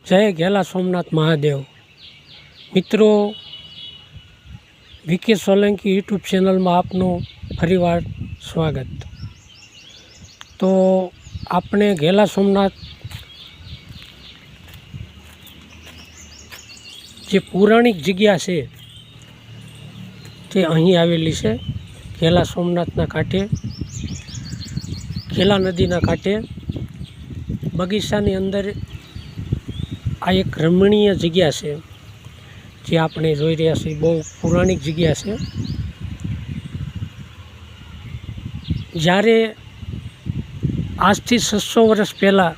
જય ઘેલા સોમનાથ મહાદેવ। મિત્રો, VK Solanki YouTube ચેનલમાં આપનું ફરીવાર સ્વાગત। તો આપણે ઘેલા સોમનાથ જે પૌરાણિક જગ્યા છે તે અહીં આવેલી છે। ઘેલા સોમનાથના કાંઠે, ઘેલા નદીના કાંઠે બગીચાની અંદર આ એક રમણીય જગ્યા છે જે આપણે જોઈ રહ્યા છીએ। બહુ પૌરાણિક જગ્યા છે। જ્યારે આજથી 600 વર્ષ પહેલાં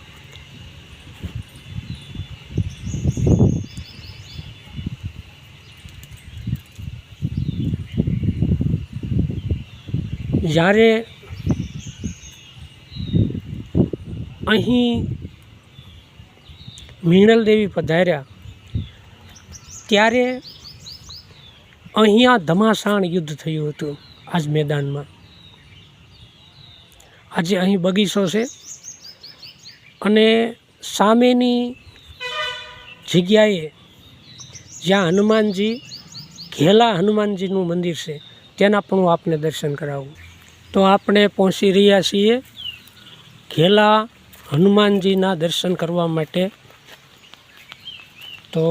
જ્યારે અહીં મીણલ દેવી પધાર્યા ત્યારે અહીંયા ધમાસાણ યુદ્ધ થયું હતું। આજ મેદાનમાં આજે અહીં બગીચો છે અને સામેની જગ્યાએ જ્યાં હનુમાનજી, ઘેલા હનુમાનજીનું મંદિર છે તેના પણ હું આપને દર્શન કરાવું। તો આપણે પહોંચી રહ્યા છીએ ઘેલા હનુમાનજીના દર્શન કરવા માટે। તો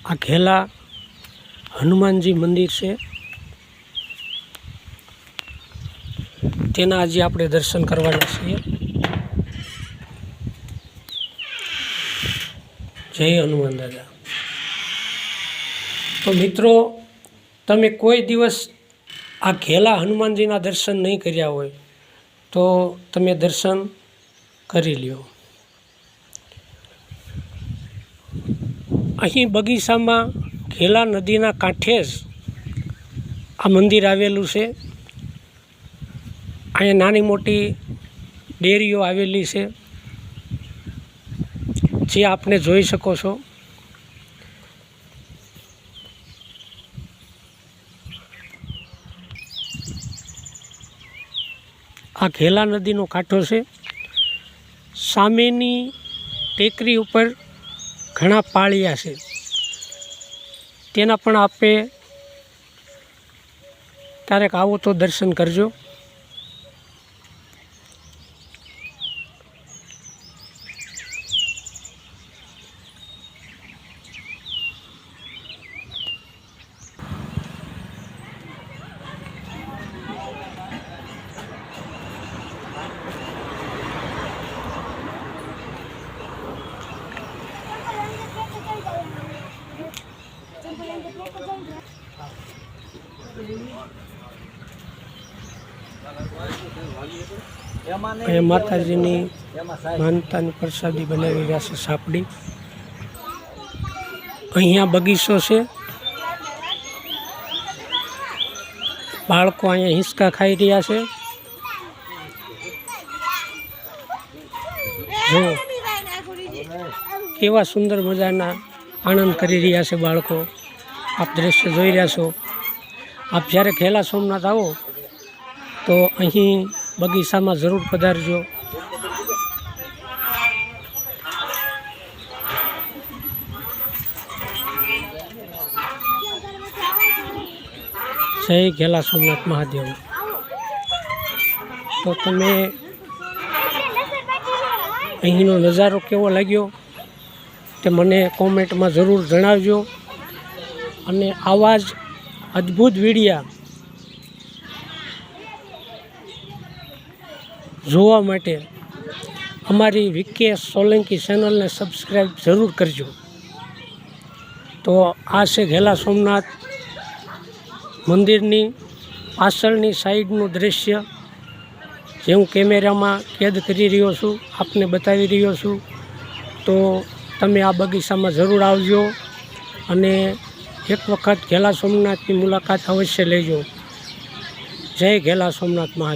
આ ઘેલા હનુમાનજી મંદિર છે, તેના આજે આપણે દર્શન કરવાના છીએ। જય હનુમાન દાદા। તો મિત્રો, તમે કોઈ દિવસ આ ઘેલા હનુમાનજીના દર્શન નહીં કર્યા હોય તો તમે દર્શન કરી લ્યો। અહીં બગીચામાં ઘેલા નદીના કાંઠે જ આ મંદિર આવેલું છે। અહીંયા નાની મોટી ડેરીઓ આવેલી છે જે આપને જોઈ શકો છો। આ ઘેલા નદીનો કાંઠો છે। સામેની ટેકરી ઉપર ઘણા પાળિયા છે, તેના પણ આપે ક્યારેક આવો તો દર્શન કરજો। અહીંયા માતાજીની માનતાની પ્રસાદી બનાવી રહ્યા છે સાપડી। અહીંયા બગીચો છે, બાળકો અહીંયા હિંચકા ખાઈ રહ્યા છે। જો કેવા સુંદર મજાના આનંદ કરી રહ્યા છે બાળકો। આપ દ્રશ્ય જોઈ રહ્યા છો। આપ જ્યારે ઘેલા સોમનાથ આવો તો અહીં બગીચામાં જરૂર પધારજો। જય ઘેલા સોમનાથ મહાદેવ। તો તમે અહીંનો નજારો કેવો લાગ્યો તે મને કોમેન્ટમાં જરૂર જણાવજો। અને આવા જ અદ્ભુત વિડીયા જોવા માટે અમારી વીકે સોલંકી ચેનલને સબસ્ક્રાઈબ જરૂર કરજો। તો આ છે ઘેલા સોમનાથ મંદિરની પાછળની સાઈડનું દૃશ્ય જે હું કેમેરામાં કેદ કરી રહ્યો છું, આપને બતાવી રહ્યો છું। તો તમે આ બગીચામાં જરૂર આવજો અને એક વખત ઘેલા સોમનાથની મુલાકાત અવશ્ય લેજો। જય ઘેલા સોમનાથ મહાદેવ।